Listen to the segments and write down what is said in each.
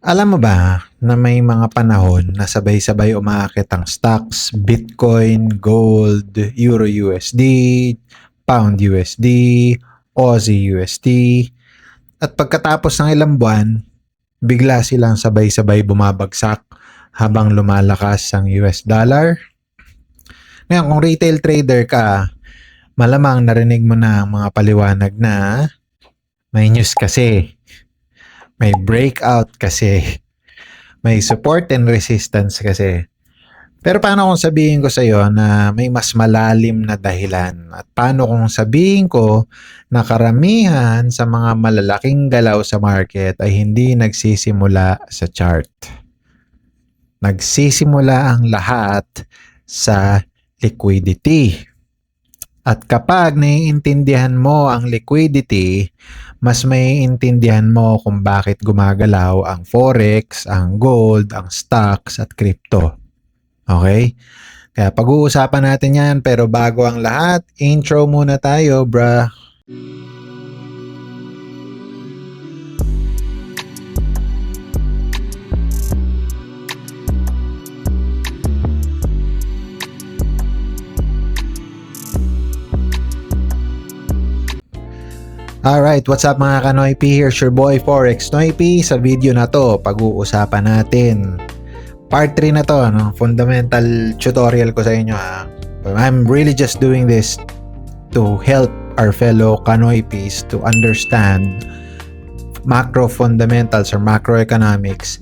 Alam mo ba na may mga panahon na sabay-sabay umaakit ang stocks, Bitcoin, gold, Euro USD, Pound USD, Aussie USD, at pagkatapos ng ilang buwan, bigla silang sabay-sabay bumabagsak habang lumalakas ang US dollar? Ngayon, kung retail trader ka, malamang narinig mo na ang mga paliwanag na may news kasi, may breakout kasi, may support and resistance kasi. Pero paano kung sabihin ko sa iyo na may mas malalim na dahilan? At paano kung sabihin ko na karamihan sa mga malalaking galaw sa market ay hindi nagsisimula sa chart? Nagsisimula ang lahat sa liquidity. At kapag naiintindihan mo ang liquidity, mas maiintindihan mo kung bakit gumagalaw ang forex, ang gold, ang stocks at crypto. Okay? Kaya pag-uusapan natin yan, pero bago ang lahat, intro muna tayo, bruh. Alright, what's up mga ka-Noipy? Here's your boy Forex Noipy. Sa video na to, pag-uusapan natin part 3 na to, no? Fundamental tutorial ko sa inyo ha. I'm really just doing this to help our fellow Kanoipis to understand macro fundamentals or macroeconomics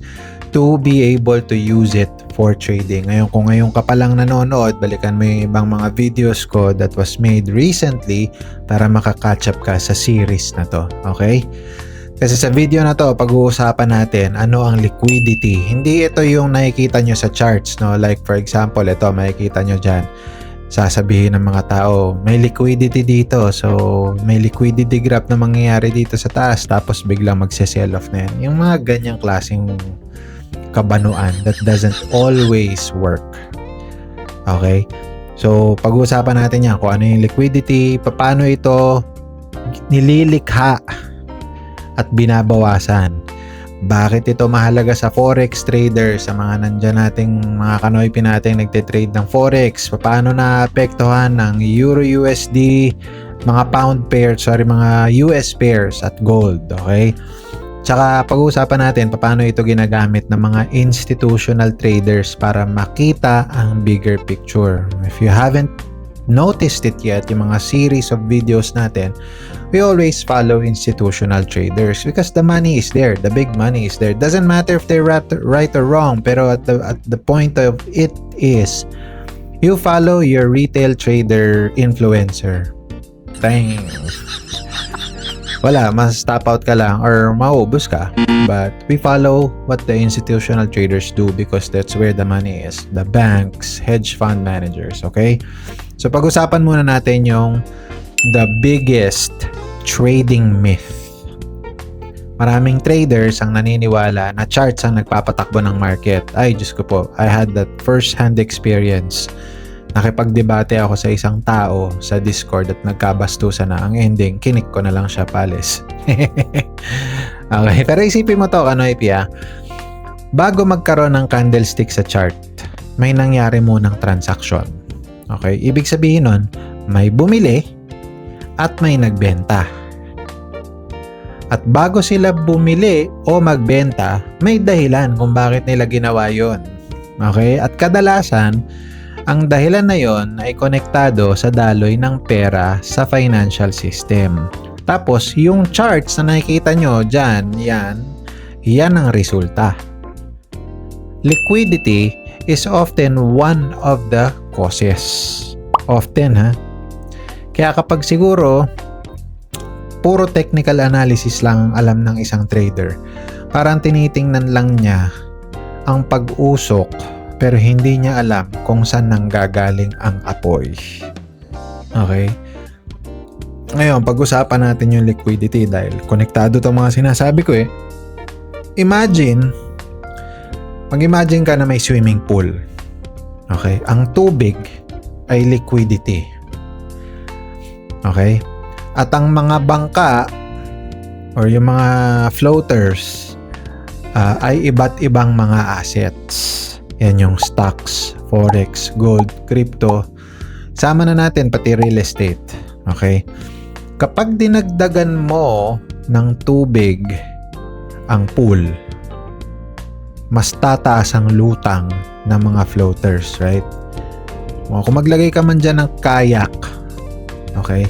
to be able to use it for trading. Ngayon, kung ngayon ka pa lang nanonood, balikan mo yung ibang mga videos ko that was made recently para makakatch up ka sa series na to. Okay? Kasi sa video na to, pag-uusapan natin ano ang liquidity. Hindi ito yung nakikita nyo sa charts, no? Like for example, ito makikita nyo dyan. Sasabihin ng mga tao, may liquidity dito. So, may liquidity graph na mangyayari dito sa taas. Tapos biglang magse-sell off na yan. Yung mga ganyang klaseng kabanuan that doesn't always work. Okay? So, pag-uusapan natin yan kung ano yung liquidity, paano ito nililikha at binabawasan. Bakit ito mahalaga sa forex trader, sa mga nandyan nating mga kanoypi natin nagte-trade ng forex, paano naapektuhan ng Euro USD, mga pound pairs, mga US pairs at gold, okay? Tsaka pag-uusapan natin paano ito ginagamit ng mga institutional traders para makita ang bigger picture. If you haven't noticed it yet, yung mga series of videos natin, we always follow institutional traders because the money is there, the big money is there. Doesn't matter if they're right or wrong, pero at the point of it is, you follow your retail trader influencer. Thanks. Wala, mas top out ka lang or maubos ka. But we follow what the institutional traders do because that's where the money is. The banks, hedge fund managers, okay? So pag-usapan muna natin yung the biggest trading myth. Maraming traders ang naniniwala na charts ang nagpapatakbo ng market. Ay, Diyos ko po, I had that first-hand experience. Nakipagdebate ako sa isang tao sa Discord at nagkabastusan na. Ang ending, kinik ko na lang siya, palis. Okay, pero isipin mo to, Kanoypi ha. Bago magkaroon ng candlestick sa chart, may nangyari munang transaction. Okay, ibig sabihin nun, may bumili at may nagbenta. At bago sila bumili o magbenta, may dahilan kung bakit nila ginawa yon. Okay, at kadalasan, ang dahilan na yon ay konektado sa daloy ng pera sa financial system. Tapos, yung charts na nakikita nyo dyan, yan ang resulta. Liquidity is often one of the causes. Often, ha? Kaya kapag siguro, puro technical analysis lang ang alam ng isang trader, parang tinitingnan lang niya ang pag-usok pero hindi niya alam kung saan nanggagaling ang apoy. Okay? Ngayon, pag-usapan natin yung liquidity dahil konektado itong mga sinasabi ko eh. Mag-imagine ka na may swimming pool. Okay? Ang tubig ay liquidity. Okay? At ang mga bangka or yung mga floaters ay iba't ibang mga assets. Yan yung stocks, forex, gold, crypto. Sama na natin pati real estate. Okay? Kapag dinagdagan mo ng tubig ang pool, mas tataas ang lutang ng mga floaters, right? Kung maglagay ka man dyan ng kayak, okay?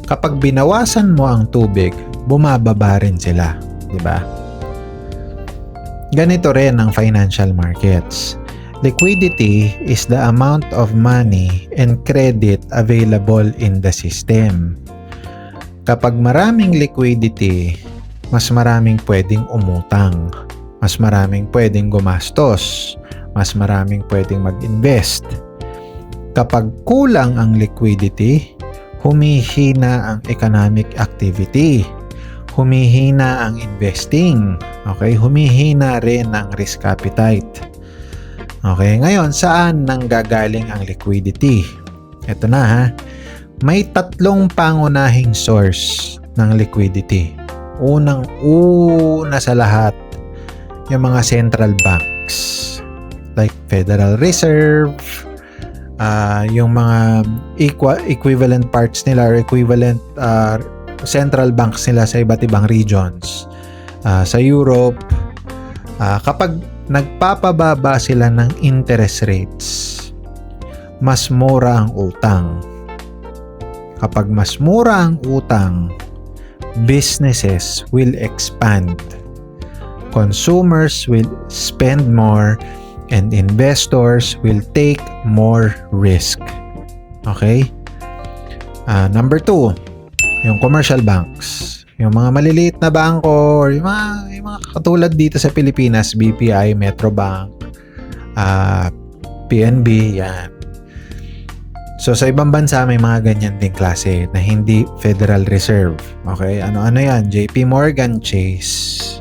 Kapag binawasan mo ang tubig, bumababa rin sila, di ba? Ganito rin ang financial markets. Liquidity is the amount of money and credit available in the system. Kapag maraming liquidity, mas maraming pwedeng umutang, mas maraming pwedeng gumastos, mas maraming pwedeng mag-invest. Kapag kulang ang liquidity, humihina ang economic activity, humihina ang investing, okay? Humihina rin ang risk appetite. Okay, ngayon saan nanggagaling ang liquidity? Ito na ha. May tatlong pangunahing source ng liquidity. Unang-una sa lahat, yung mga central banks like Federal Reserve, yung mga equivalent parts nila or equivalent central banks nila sa iba't ibang regions. Sa Europe, kapag nagpapababa sila ng interest rates, mas mura ang utang. Kapag mas mura ang utang, businesses will expand. Consumers will spend more and investors will take more risk. Okay? Number 2, yung commercial banks. Yung mga maliliit na bangko or yung mga katulad dito sa Pilipinas, BPI, Metrobank, PNB, yan. So sa ibang bansa may mga ganyan ding klase na hindi Federal Reserve. Okay? Ano yan? JP Morgan Chase,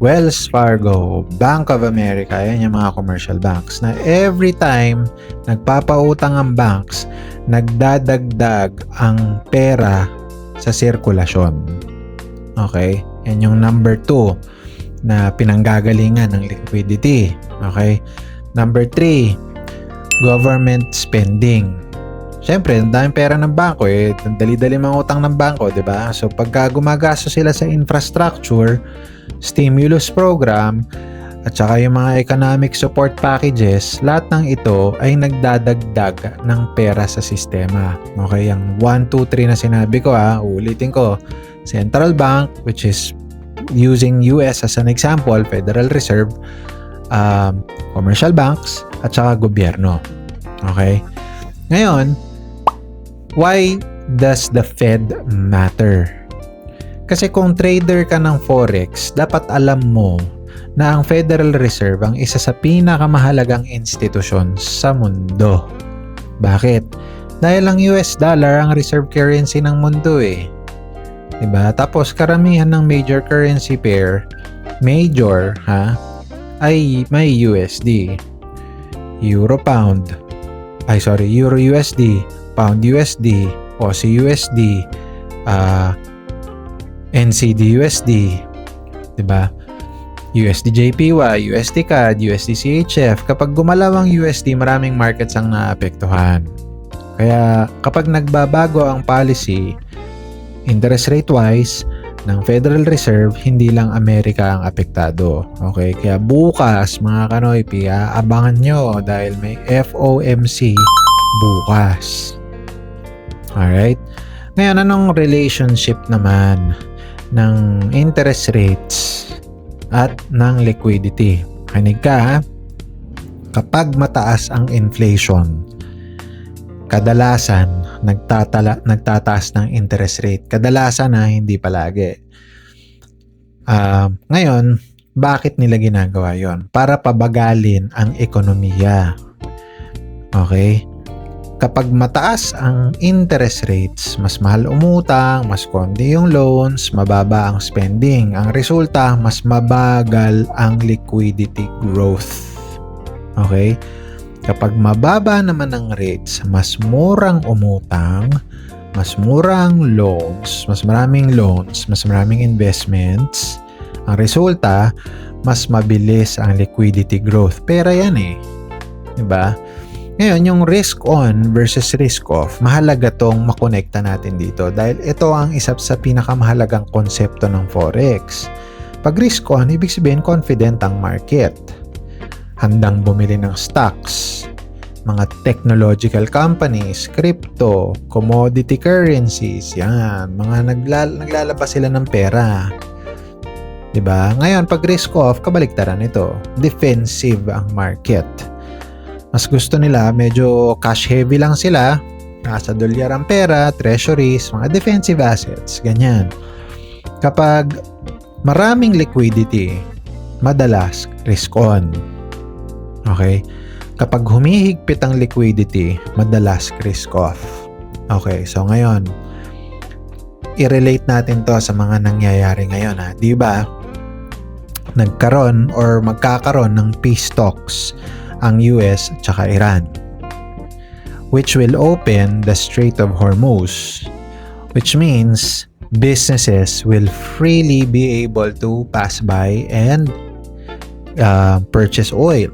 Wells Fargo, Bank of America, yan yung mga commercial banks na every time nagpapautang ang banks, nagdadagdag ang pera sa sirkulasyon. Okay? Yan yung number 2 na pinanggagalingan ng liquidity. Okay? Number 3, government spending. Siyempre, ang daming pera ng bangko dali-dali mangutang ng bangko, 'di ba? So pagka gumagastos sila sa infrastructure, stimulus program, at saka yung mga economic support packages, lahat ng ito ay nagdadagdag ng pera sa sistema. Okay, yung 1, 2, 3 na sinabi ko ulitin ko. Central Bank, which is using US as an example, Federal Reserve, commercial banks, at saka gobyerno. Okay? Ngayon, why does the Fed matter? Kasi kung trader ka ng Forex, dapat alam mo na ang Federal Reserve ang isa sa pinakamahalagang institusyon sa mundo. Bakit? Dahil ang US dollar ang reserve currency ng mundo Diba? Tapos karamihan ng major currency pair, ay may USD. Euro USD, Pound USD, Aussie USD, NCD USD, diba? USD JPY, USD CAD, USD CHF. Kapag gumalaw ang USD, maraming markets ang naapektuhan. Kaya kapag nagbabago ang policy, interest rate wise, ng Federal Reserve, hindi lang Amerika ang apektado. Okay? Kaya bukas, mga kanoypi, abangan nyo dahil may FOMC bukas. Alright? Ngayon, anong relationship naman ng interest rates at ng liquidity? Kinig ka, kapag mataas ang inflation, kadalasan nagtataas ng interest rate. Kadalasan hindi palagi. Ngayon, bakit nila ginagawa yon? Para pabagalin ang ekonomiya. Okay? Kapag mataas ang interest rates, mas mahal umutang, mas konti yung loans, mababa ang spending. Ang resulta, mas mabagal ang liquidity growth. Okay? Kapag mababa naman ang rates, mas murang umutang, mas murang loans, mas maraming investments, Ang resulta, mas mabilis ang liquidity growth. Pera yan eh. Diba? Ngayon, yung risk on versus risk off, mahalaga tong makonekta natin dito dahil ito ang isa sa pinakamahalagang konsepto ng Forex. Pag risk on, ibig sabihin confident ang market. Handang bumili ng stocks, mga technological companies, crypto, commodity currencies, yan. Mga naglalabas sila ng pera. Diba? Ngayon, pag risk off, kabaliktaran ito. Defensive ang market. Mas gusto nila, medyo cash heavy lang sila. Nasa dolyar ang pera, treasuries, mga defensive assets, ganyan. Kapag maraming liquidity, madalas risk on. Okay? Kapag humihigpit ang liquidity, madalas risk off. Okay, so ngayon, i-relate natin to sa mga nangyayari ngayon. Di ba? Nagkaroon or magkakaroon ng peace talks ang US at saka Iran, which will open the Strait of Hormuz, which means businesses will freely be able to pass by and purchase oil.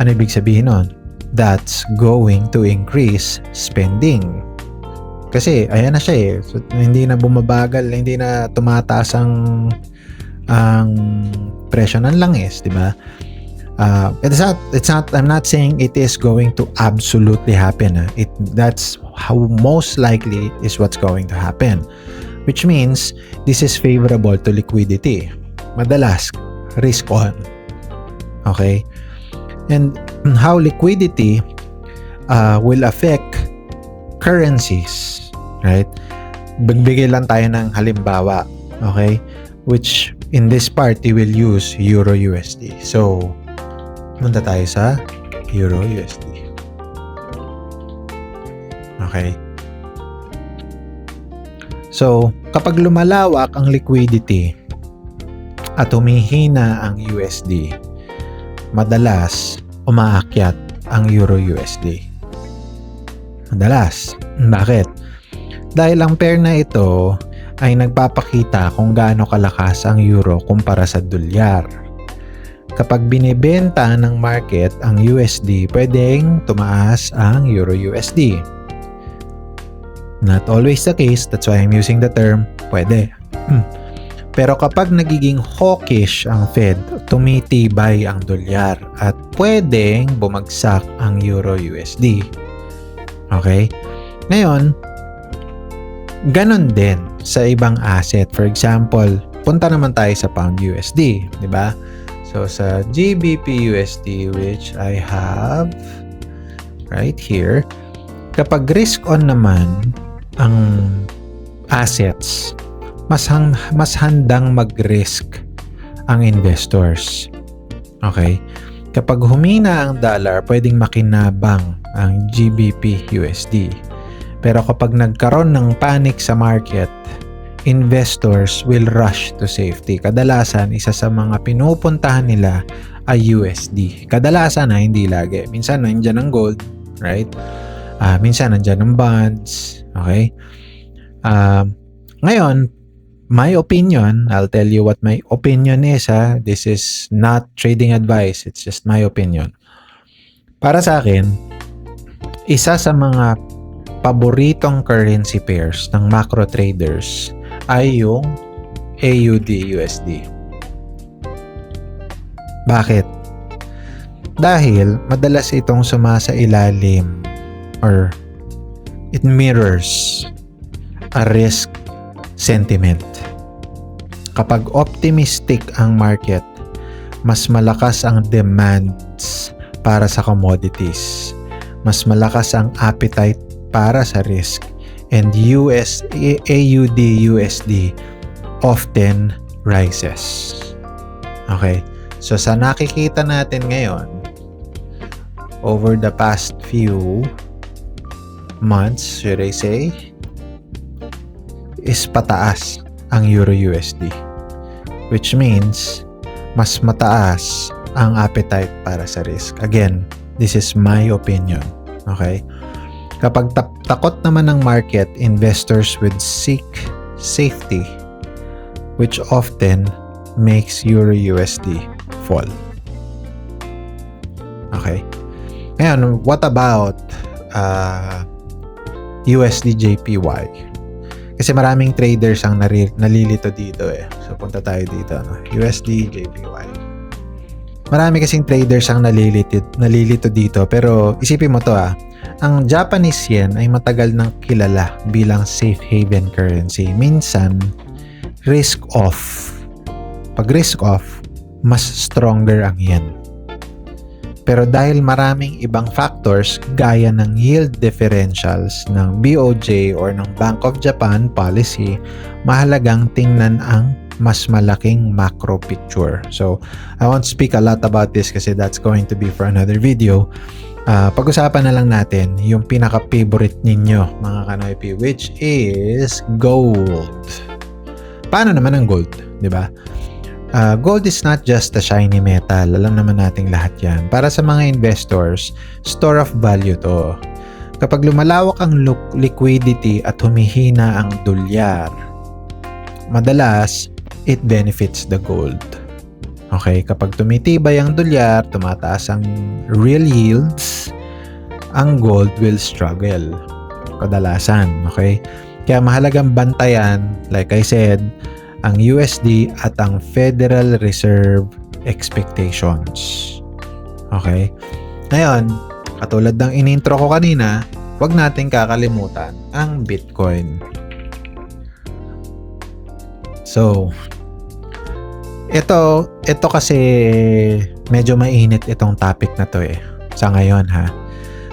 Ano ibig sabihin nun? That's going to increase spending. Kasi ayan na siya eh. So, hindi na bumabagal, hindi na tumataas ang presyo ng langis, di ba? I'm not saying it is going to absolutely happen. That's how most likely is what's going to happen. Which means this is favorable to liquidity. Madalas risk on. Okay? And how liquidity will affect currencies, right? Magbigay lang tayo ng halimbawa, okay? Which in this part, you will use Euro USD. So, punta tayo sa Euro USD. Okay? So, kapag lumalawak ang liquidity at humihina ang USD, madalas umaakyat ang Euro USD. Madalas. Bakit? Dahil ang pair na ito ay nagpapakita kung gaano kalakas ang euro kumpara sa dolyar. Kapag binibenta ng market ang USD, pwedeng tumaas ang Euro USD. Not always the case, that's why I'm using the term pwede. Pero kapag nagiging hawkish ang Fed, tumitibay ang dolyar at pwedeng bumagsak ang Euro USD. Okay? Ngayon, ganon din sa ibang asset. For example, punta naman tayo sa Pound USD, di ba? So, sa GBP USD, which I have right here, kapag risk on naman ang assets, mas handang mag-risk ang investors. Okay? Kapag humina ang dollar, pwedeng makinabang ang GBP USD. Pero kapag nagkaroon ng panic sa market, investors will rush to safety. Kadalasan, isa sa mga pinupuntahan nila ay USD. Kadalasan hindi lagi. Minsan nandiyan ang gold, right? Minsan nandiyan ang bonds, okay? Ngayon, my opinion, I'll tell you what my opinion is. This is not trading advice. It's just my opinion. Para sa akin, isa sa mga paboritong currency pairs ng macro traders ay yung AUD-USD. Bakit? Dahil madalas itong sumasailalim or it mirrors a risk sentiment. Kapag optimistic ang market, mas malakas ang demands para sa commodities. Mas malakas ang appetite para sa risk. And AUD-USD often rises. Okay? So, sa nakikita natin ngayon, over the past few months, should I say, is pataas ang Euro-USD. Which means, mas mataas ang appetite para sa risk. Again, this is my opinion. Okay? Kapag takot naman ng market, investors would seek safety, which often makes Euro USD fall. Okay. Ngayon, what about USD JPY? Kasi maraming traders ang nalilito dito eh. So, punta tayo dito. No? USD JPY. Marami kasing traders ang nalilito dito. Pero isipin mo to ang Japanese yen ay matagal nang kilala bilang safe haven currency. Minsan, risk off. Pag risk off, mas stronger ang yen. Pero dahil maraming ibang factors gaya ng yield differentials ng BOJ or ng Bank of Japan policy, mahalagang tingnan ang mas malaking macro picture. So, I won't speak a lot about this kasi that's going to be for another video. Pag-usapan na lang natin yung pinaka-favorite ninyo, mga Kanoypi, which is gold. Paano naman ang gold? Diba? Gold is not just a shiny metal. Alam naman nating lahat yan. Para sa mga investors, store of value to. Kapag lumalawak ang liquidity at humihina ang dolyar, madalas, it benefits the gold. Okay, kapag tumitibay ang dolyar, tumataas ang real yields, ang gold will struggle. Kadalasan, okay? Kaya mahalagang bantayan, like I said, ang USD at ang Federal Reserve expectations. Okay? Ngayon, katulad ng inintro ko kanina, huwag nating kakalimutan ang Bitcoin. So, ito kasi medyo mainit itong topic na to sa ngayon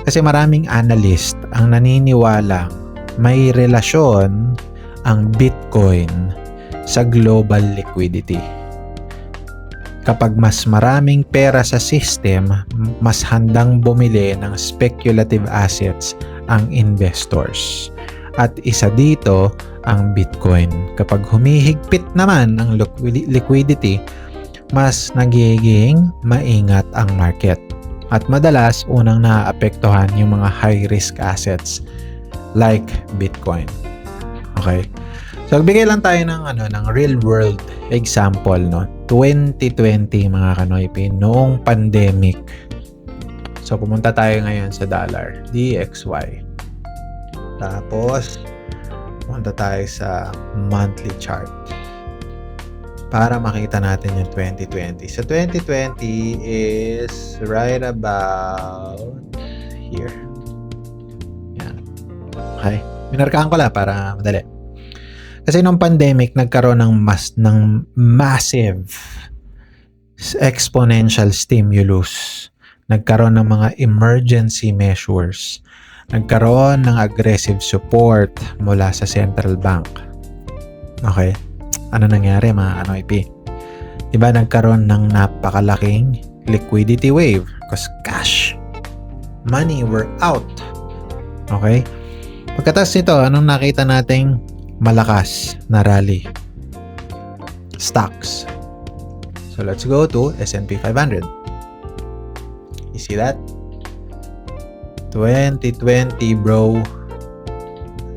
Kasi maraming analyst ang naniniwalang may relasyon ang Bitcoin sa global liquidity. Kapag mas maraming pera sa system, mas handang bumili ng speculative assets ang investors. At isa dito ang Bitcoin. Kapag humihigpit naman ang liquidity, mas nagiging maingat ang market. At madalas, unang naaapektuhan yung mga high-risk assets like Bitcoin. Okay? So, bigay lang tayo ng real-world example, no? 2020, mga Kanoypi, noong pandemic. So, pumunta tayo ngayon sa dollar, DXY. Tapos, pumunta tayo sa monthly chart para makita natin yung 2020. So, 2020 is right about here. Yan. Okay. Minarkahan ko lang para madali. Kasi nung pandemic, nagkaroon ng massive exponential stimulus. Nagkaroon ng mga emergency measures. Nagkaroon ng aggressive support mula sa central bank. Okay? Ano nangyari, mga Kanoypi? Diba nagkaroon ng napakalaking liquidity wave? Because cash, money were out. Okay? Pagkatapos nito, anong nakita nating malakas na rally? Stocks. So let's go to S&P 500. You see that? 2020, bro.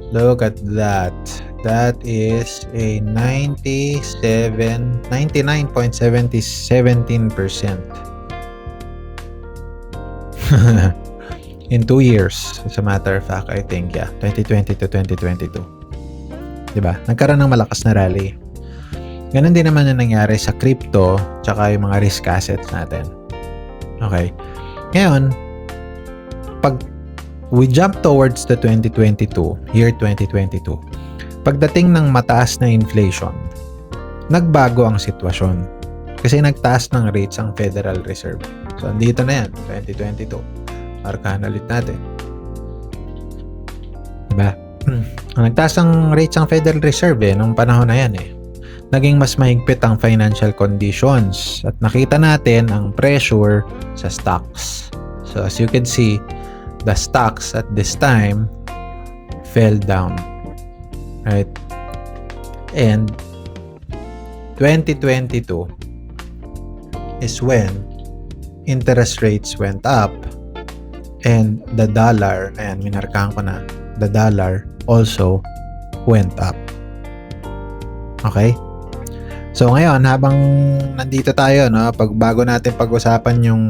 Look at that. That is a 99.17%. In 2 years, as a matter of fact, I think, 2020 to 2022. Diba? Nagkaroon ng malakas na rally. Ganun din naman yung nangyari sa crypto tsaka yung mga risk assets natin. Okay. Ngayon, pag we jump towards the 2022, year 2022, pagdating ng mataas na inflation, nagbago ang sitwasyon. Kasi nagtaas ng rates ang Federal Reserve. So, andito na yan, 2022. Markahan ulit natin. Diba? Nagtaas ang rates ang Federal Reserve nung panahon na yan Naging mas mahigpit ang financial conditions at nakita natin ang pressure sa stocks. So as you can see, the stocks at this time fell down. Right? And 2022 is when interest rates went up and the dollar, ayan, minarkahan ko na, the dollar also went up. Okay? So ngayon, habang nandito tayo, no, bago natin pag-usapan yung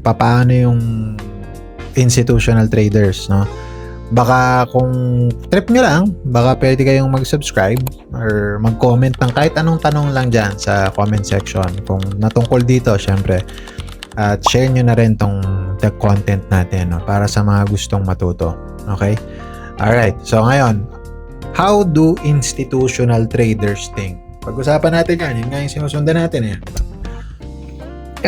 paano yung institutional traders, no, baka kung trip nyo lang, baka pwede kayong mag-subscribe or mag-comment ng kahit anong tanong lang dyan sa comment section kung natungkol dito, syempre. At share nyo na rin the content natin, no, para sa mga gustong matuto. Okay? Alright, so ngayon, how do institutional traders think? Pag-usapan natin yan, yun nga yung sinusundan natin eh.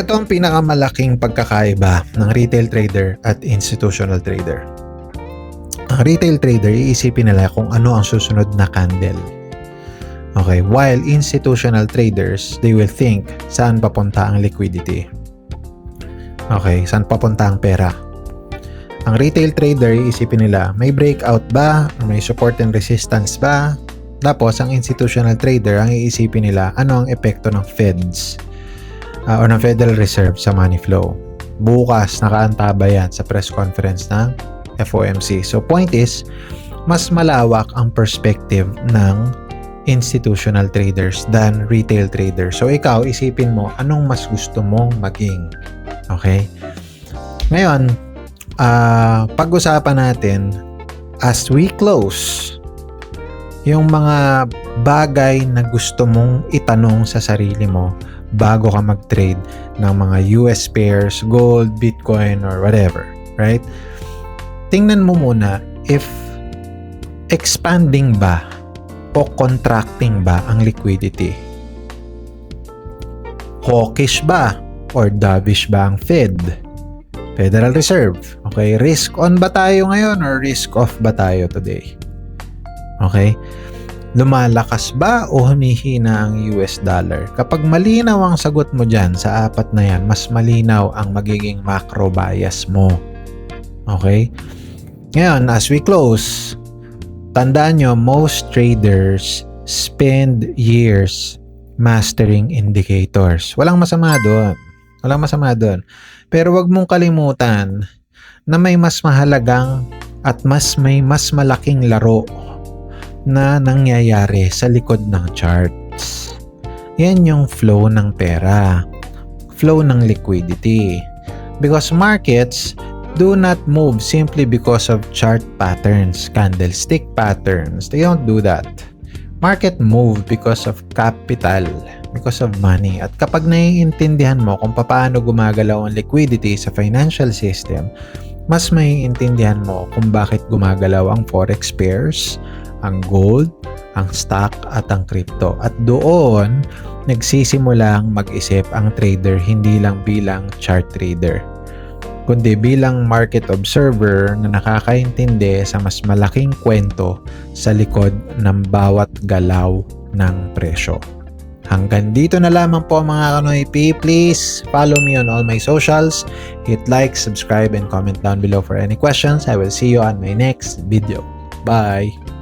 Ito ang pinakamalaking pagkakaiba ng retail trader at institutional trader. Ang retail trader, iisipin nila kung ano ang susunod na candle. Okay, while institutional traders, they will think saan papunta ang liquidity. Okay, saan papunta ang pera. Ang retail trader, iisipin nila, may breakout ba? May support and resistance ba? Tapos, ang institutional trader, ang iisipin nila, ano ang epekto ng Feds o ng Federal Reserve sa money flow. Bukas, nakaantaba yan sa press conference ng FOMC. So, point is, mas malawak ang perspective ng institutional traders than retail traders. So, ikaw, isipin mo, anong mas gusto mong maging? Okay? Ngayon, pag-usapan natin, as we close, yung mga bagay na gusto mong itanong sa sarili mo bago ka mag-trade ng mga US pairs, gold, Bitcoin, or whatever, right? Tingnan mo muna if expanding ba o contracting ba ang liquidity. Hawkish ba or dovish ba ang Federal Reserve? Okay, risk on ba tayo ngayon or risk off ba tayo today? Okay? Lumalakas ba o humihina ang US dollar? Kapag malinaw ang sagot mo dyan sa apat na yan, mas malinaw ang magiging macro bias mo. Okay? Ngayon, as we close, tandaan nyo, most traders spend years mastering indicators. Walang masama doon. Walang masama doon. Pero wag mong kalimutan na may mas mahalagang at may mas malaking laro na nangyayari sa likod ng charts. Yan yung flow ng pera. Flow ng liquidity. Because markets do not move simply because of chart patterns, candlestick patterns. They don't do that. Market move because of capital, because of money. At kapag naiintindihan mo kung paano gumagalaw ang liquidity sa financial system, mas maiintindihan mo kung bakit gumagalaw ang forex pairs, ang gold, ang stock at ang crypto. At doon, nagsisimulang mag-isip ang trader hindi lang bilang chart trader, kundi bilang market observer na nakakaintindi sa mas malaking kwento sa likod ng bawat galaw ng presyo. Hanggang dito na lamang po mga Kanoy P. Please follow me on all my socials. Hit like, subscribe, and comment down below for any questions. I will see you on my next video. Bye!